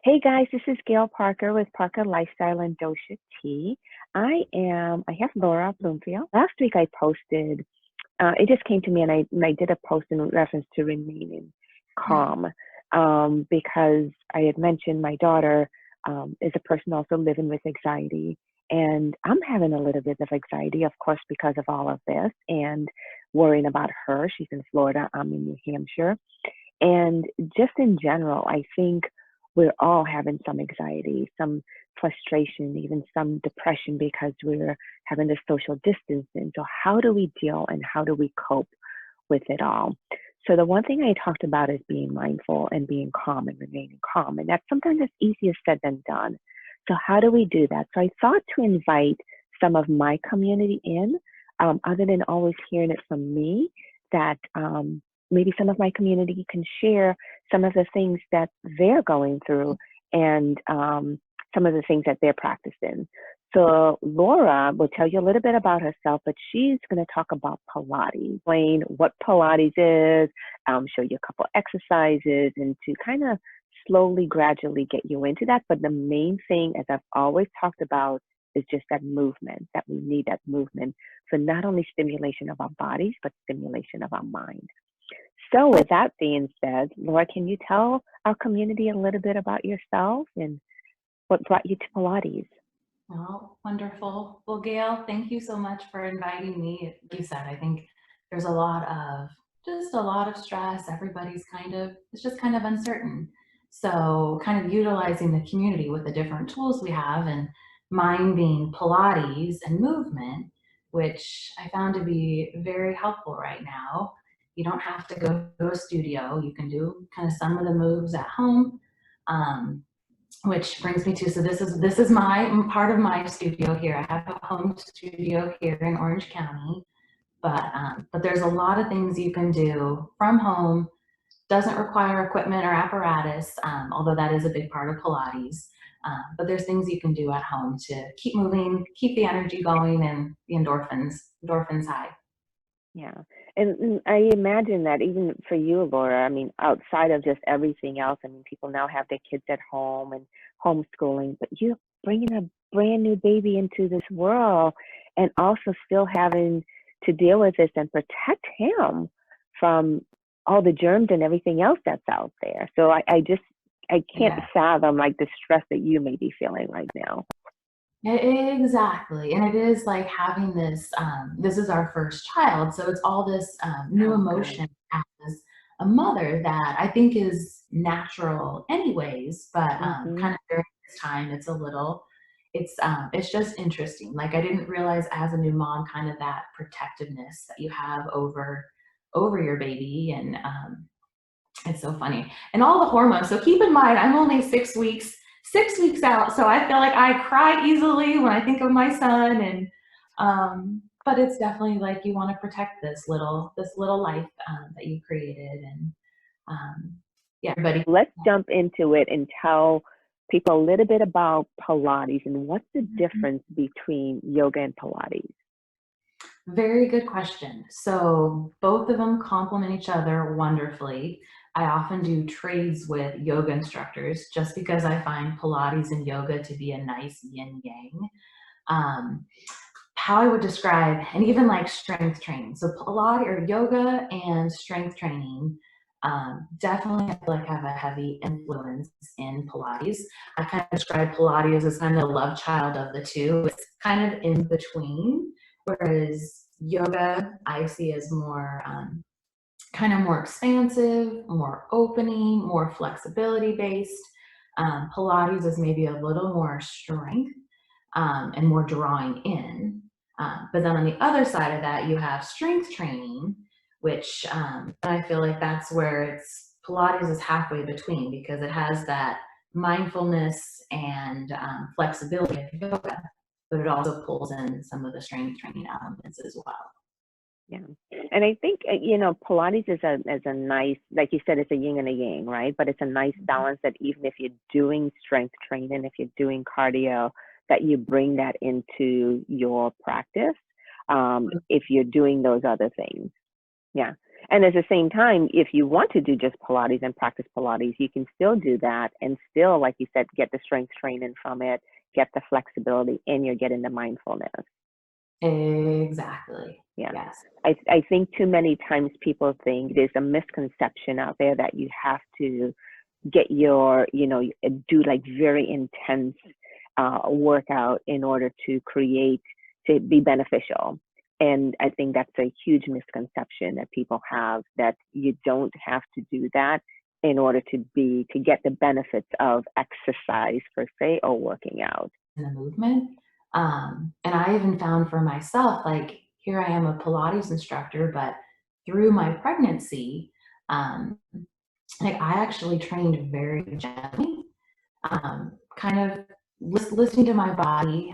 Hey guys, this is Gail Parker with Parker Lifestyle and Dosha Tea. I have Laura Bloomfield. Last week I posted, it just came to me and I did a post in reference to remaining calm because I had mentioned my daughter is a person also living with anxiety. And I'm having a little bit of anxiety, of course, because of all of this and worrying about her. She's in Florida, I'm in New Hampshire. And just in general, I think we're all having some anxiety, some frustration, even some depression because we're having the social distancing. So, how do we deal and how do we cope with it all? So, the one thing I talked about is being mindful and being calm and remaining calm. And that's sometimes that's easier said than done. So, how do we do that? So, I thought to invite some of my community in, other than always hearing it from me, that maybe some of my community can share some of the things that they're going through and some of the things that they're practicing. So Laura will tell you a little bit about herself, but she's going to talk about Pilates, explain what Pilates is, show you a couple exercises, and to kind of slowly, gradually get you into that. But the main thing, as I've always talked about, is just that movement, that we need that movement for not only stimulation of our bodies, but stimulation of our mind. So with that being said, Laura, can you tell our community a little bit about yourself and what brought you to Pilates? Oh, wonderful. Well, Gail, thank you so much for inviting me. Like you said, I think there's a lot of stress. Everybody's it's just kind of uncertain. So kind of utilizing the community with the different tools we have and mine being Pilates and movement, which I found to be very helpful right now. You don't have to go to a studio. You can do kind of some of the moves at home. Um, which brings me to, so this is my part of my studio here. I have a home studio here in Orange County, but there's a lot of things you can do from home. Doesn't require equipment or apparatus, although that is a big part of Pilates. But there's things you can do at home to keep moving, keep the energy going, and the endorphins high. Yeah. And I imagine that even for you, Laura, I mean, outside of just everything else, I mean, people now have their kids at home and homeschooling, but you're bringing a brand new baby into this world and also still having to deal with this and protect him from all the germs and everything else that's out there. So I can't Yeah. fathom like the stress that you may be feeling right now. Exactly. And it is like having this is our first child. So it's all this new Oh, good. emotion as a mother that I think is natural anyways, but Mm-hmm. kind of during this time, it's just interesting. Like I didn't realize as a new mom, kind of that protectiveness that you have over your baby. And it's so funny. And all the hormones. So keep in mind, I'm only 6 weeks out. So I feel like I cry easily when I think of my son. And but it's definitely like you want to protect this little life that you created. And um, yeah, everybody. Let's jump into it and tell people a little bit about Pilates and what's the difference between yoga and Pilates. Very good question. So both of them complement each other wonderfully. I often do trades with yoga instructors just because I find Pilates and yoga to be a nice yin yang. Um, how I would describe, and even like strength training. So Pilates or yoga and strength training definitely I feel like have a heavy influence in Pilates. I kind of describe Pilates as kind of the love child of the two. It's kind of in between, whereas yoga I see as more kind of more expansive, more opening, more flexibility based. Pilates is maybe a little more strength and more drawing in. But then on the other side of that, you have strength training, which I feel like that's where it's Pilates is halfway between because it has that mindfulness and flexibility of yoga, but it also pulls in some of the strength training elements as well. Yeah. And I think, Pilates is a nice, like you said, it's a yin and a yang, right? But it's a nice balance that even if you're doing strength training, if you're doing cardio, that you bring that into your practice if you're doing those other things. Yeah. And at the same time, if you want to do just Pilates and practice Pilates, you can still do that and still, like you said, get the strength training from it, get the flexibility, and you're getting the mindfulness. Exactly. Yeah. Yes. I think too many times people think there's a misconception out there that you have to get your, do like very intense workout in order to be beneficial. And I think that's a huge misconception that people have, that you don't have to do that in order to get the benefits of exercise per se or working out. In the movement. And I even found for myself, like here I am a Pilates instructor, but through my pregnancy, um, like I actually trained very gently, kind of listening to my body,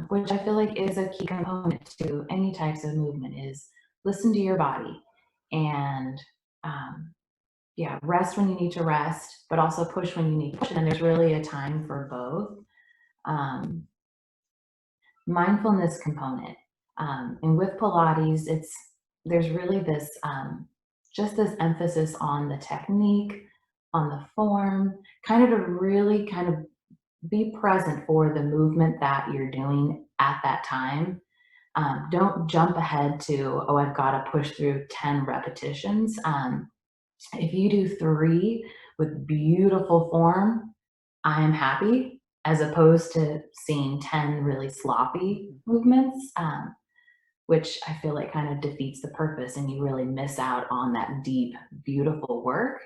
which I feel like is a key component to any types of movement is listen to your body and yeah, rest when you need to rest, but also push when you need to push. And there's really a time for both. Um, Mindfulness component. And with Pilates, there's really this just this emphasis on the technique, on the form, kind of to really kind of be present for the movement that you're doing at that time. Don't jump ahead to, oh, I've got to push through 10 repetitions. If you do 3 with beautiful form, I am happy, as opposed to seeing 10 really sloppy movements, which I feel like kind of defeats the purpose and you really miss out on that deep, beautiful work.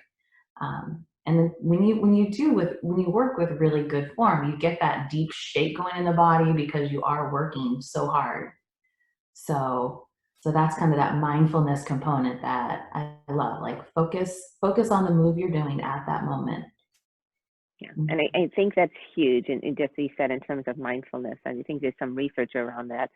And then when you work with really good form, you get that deep shake going in the body because you are working so hard. So that's kind of that mindfulness component that I love. Like focus on the move you're doing at that moment. Yeah, and Mhm. I think that's huge. And just as you said, in terms of mindfulness, and I think there's some research around that.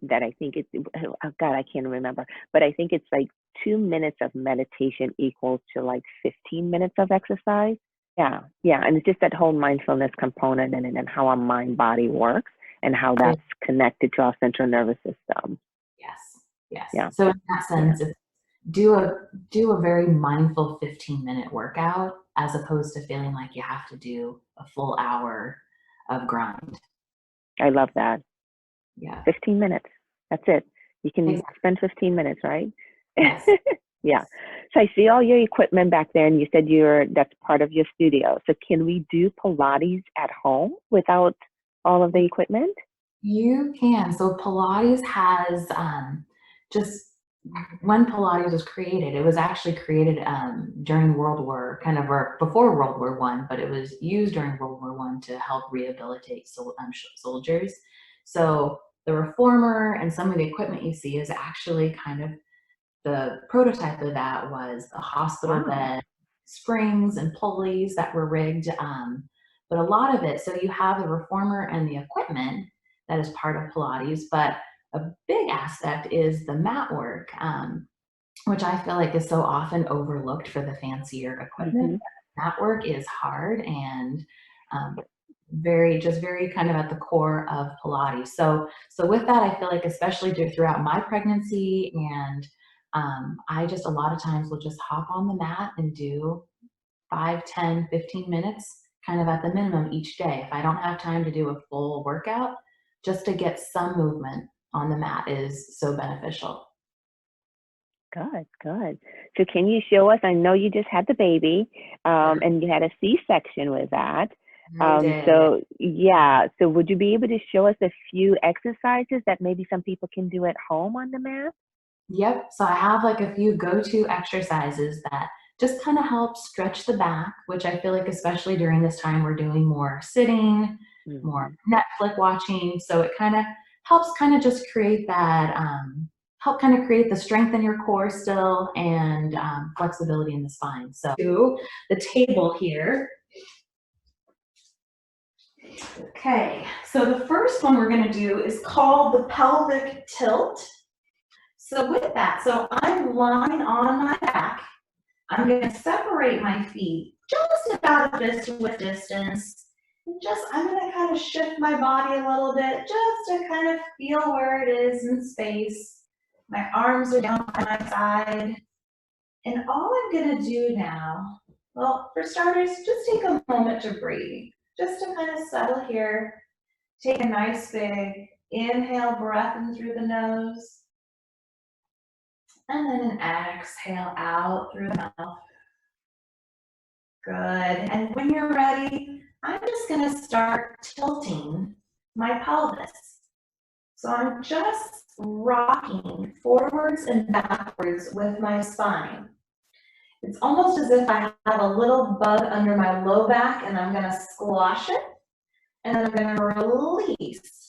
That I think it's, oh God, I can't remember, but I think it's like 2 minutes of meditation equals to like 15 minutes of exercise. Yeah, yeah, and it's just that whole mindfulness component, and how our mind body works and how Yeah. that's connected to our central nervous system. Yes. Yes. Yeah, So in that yeah. sense, it's do a very mindful 15-minute workout as opposed to feeling like you have to do a full hour of grind. I love that. Yeah. 15 minutes. That's it. You can Exactly. spend 15 minutes, right? Yes. Yeah. So I see all your equipment back there, and you said that's part of your studio. So can we do Pilates at home without all of the equipment? You can. So Pilates has just when Pilates was created, it was actually created during World War, kind of or before World War One, but it was used during World War One to help rehabilitate soldiers. So the reformer and some of the equipment you see is actually kind of the prototype of that was a hospital Wow. bed, springs and pulleys that were rigged. But a lot of it, so you have the reformer and the equipment that is part of Pilates, but a big aspect is the mat work, which I feel like is so often overlooked for the fancier equipment. Hmm. Mat work is hard and um, very kind of at the core of Pilates. So with that, I feel like especially throughout my pregnancy and I just a lot of times will just hop on the mat and do 5, 10, 15 minutes kind of at the minimum each day. If I don't have time to do a full workout, just to get some movement on the mat is so beneficial. Good, good. So can you show us? I know you just had the baby, Yeah, and you had a C-section with that. I did. So yeah, so would you be able to show us a few exercises that maybe some people can do at home on the mat? Yep. So I have like a few go-to exercises that just kind of help stretch the back, which I feel like especially during this time we're doing more sitting, more Hmm. Netflix watching. So it kind of helps kind of just create that help kind of create the strength in your core still and flexibility in the spine. So to the table here. Okay. So the first one we're going to do is called the pelvic tilt. So with that, so I'm lying on my back. I'm going to separate my feet just about a fist width distance. And I'm going to kind of shift my body a little bit just to kind of feel where it is in space. My arms are down by my side. And all I'm gonna do now, well, for starters, just take a moment to breathe, just to kind of settle here. Take a nice big inhale breath in through the nose, and then an exhale out through the mouth. Good, and when you're ready, I'm just gonna start tilting my pelvis. So I'm just rocking forwards and backwards with my spine. It's almost as if I have a little bug under my low back and I'm gonna squash it and then I'm gonna release.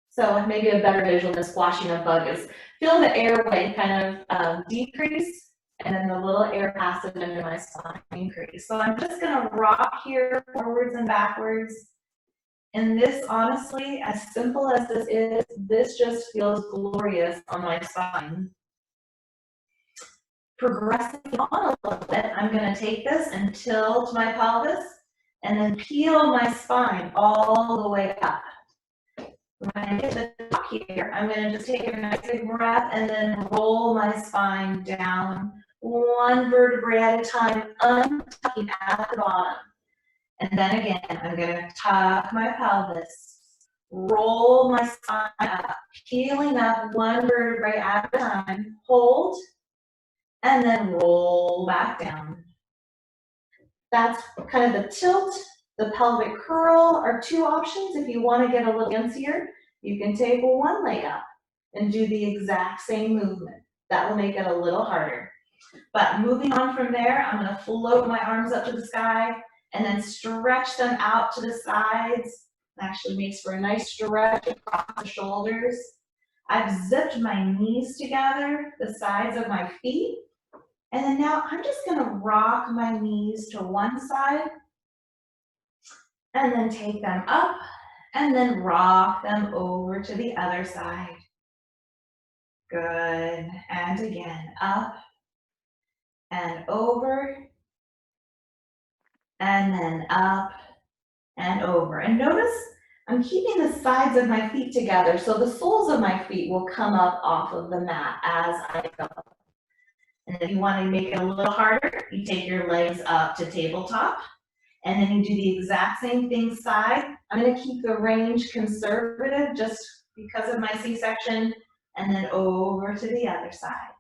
So maybe a better visual than squashing a bug is feel the airway kind of decrease and then the little air passage under my spine increase. So I'm just gonna rock here forwards and backwards. And this, honestly, as simple as this just feels glorious on my spine. Progressing on a little bit, I'm going to take this and tilt my pelvis and then peel my spine all the way up. When I get to the top here, I'm going to just take a nice big breath and then roll my spine down one vertebrae at a time, untucking at the bottom. And then again, I'm going to tuck my pelvis, roll my spine up, peeling up one vertebrae at a time, hold, and then roll back down. That's kind of the tilt. The pelvic curl are two options. If you want to get a little fancier, you can take one leg up and do the exact same movement. That will make it a little harder. But moving on from there, I'm going to float my arms up to the sky and then stretch them out to the sides. It actually makes for a nice stretch across the shoulders. I've zipped my knees together, the sides of my feet. And then now I'm just going to rock my knees to one side and then take them up and then rock them over to the other side. Good. And again, up and over and then up and over. And notice I'm keeping the sides of my feet together so the soles of my feet will come up off of the mat as I go. And if you want to make it a little harder, you take your legs up to tabletop and then you do the exact same thing side. I'm going to keep the range conservative just because of my C-section and then over to the other side.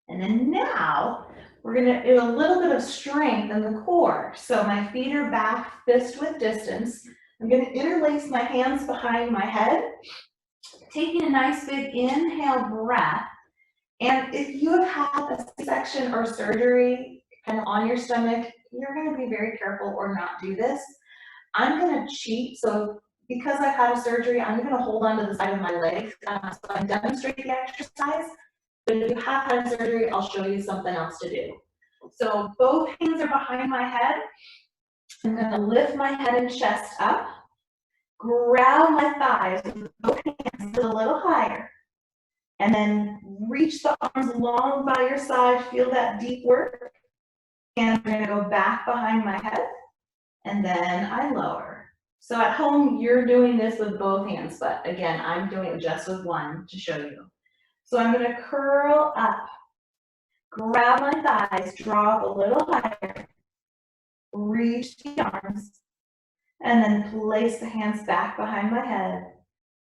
And then now we're going to do a little bit of strength in the core. So my feet are back, fist width distance. I'm going to interlace my hands behind my head, taking a nice big inhale breath. And if you have had a C-section or surgery kind of on your stomach, you're going to be very careful or not do this. I'm going to cheat. So because I've had a surgery, I'm going to hold on to the side of my leg so I can demonstrate the exercise. But if you have had surgery, I'll show you something else to do. So both hands are behind my head. I'm going to lift my head and chest up, grab my thighs with both hands a little higher, and then reach the arms long by your side. Feel that deep work. And I'm going to go back behind my head, and then I lower. So at home, you're doing this with both hands, but again, I'm doing it just with one to show you. So I'm going to curl up, grab my thighs, drop a little higher, reach the arms, and then place the hands back behind my head,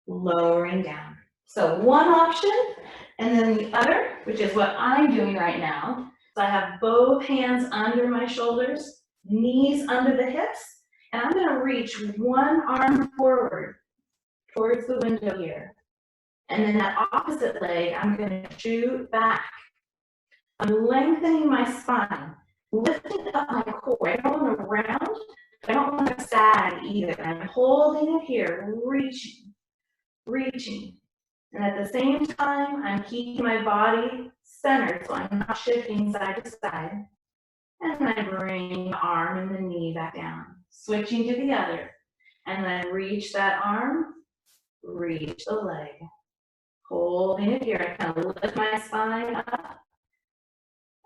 lowering down. So one option, and then the other, which is what I'm doing right now. So I have both hands under my shoulders, knees under the hips, and I'm going to reach one arm forward towards the window here. And then that opposite leg, I'm going to shoot back. I'm lengthening my spine, lifting up my core. I don't want to round, I don't want to sag either. I'm holding it here, reaching, reaching. And at the same time, I'm keeping my body centered so I'm not shifting side to side. And I bring the arm and the knee back down, switching to the other. And then reach that arm, reach the leg. Holding it here, I kind of lift my spine up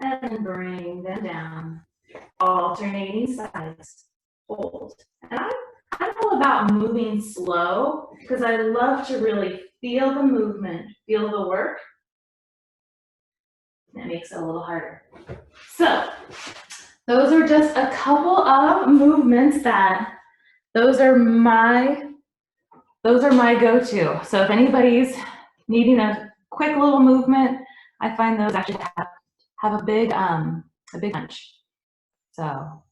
and bring them down. Alternating sides, hold. And I'm all about moving slow because I love to really feel the movement, feel the work. That makes it a little harder. So those are just a couple of movements those are my go-to. So if anybody's needing a quick little movement, I find those actually have a big punch. So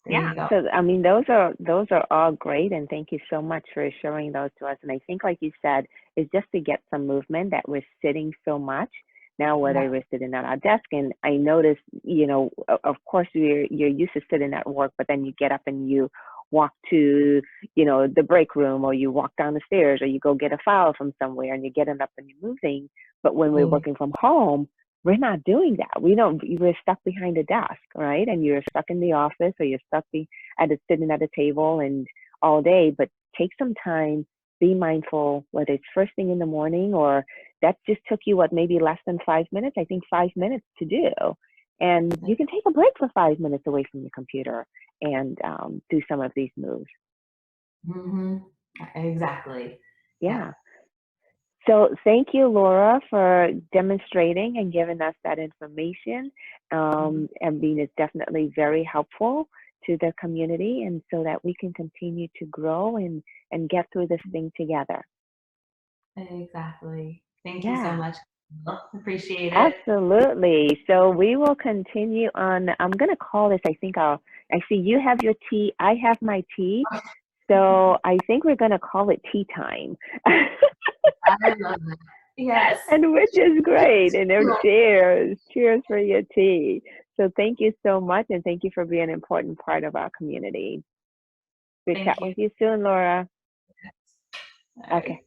there Yeah. you go. So I mean, those are all great, and thank you so much for showing those to us. And I think, like you said, is just to get some movement that we're sitting so much now, whether Yeah. we're sitting at our desk. And I noticed, of course, you're used to sitting at work, but then you get up and you walk to, the break room, or you walk down the stairs, or you go get a file from somewhere, and you're getting up and you're moving. But when we're working from home, we're not doing that. We're stuck behind a desk, right? And you're stuck in the office, or you're stuck sitting at a table and all day. But take some time, be mindful, whether it's first thing in the morning, or that just took you maybe less than 5 minutes. I think 5 minutes to do. And you can take a break for 5 minutes away from your computer and do some of these moves. Mm-hmm. Exactly. Yeah. Yeah. So thank you, Laura, for demonstrating and giving us that information. Mhm. And being is definitely very helpful to the community, and so that we can continue to grow and get through this thing together. Exactly. Thank you so Yeah, much. Appreciate it. absolutely. So we will continue on. I'm going to call this, I see you have your tea, I have my tea. So I think we're going to call it tea time. I love it. Yes. And which is great. And cheers. Cheers for your tea. So thank you so much. And thank you for being an important part of our community. We'll chat Thank you. with you soon, Laura. All Okay. right.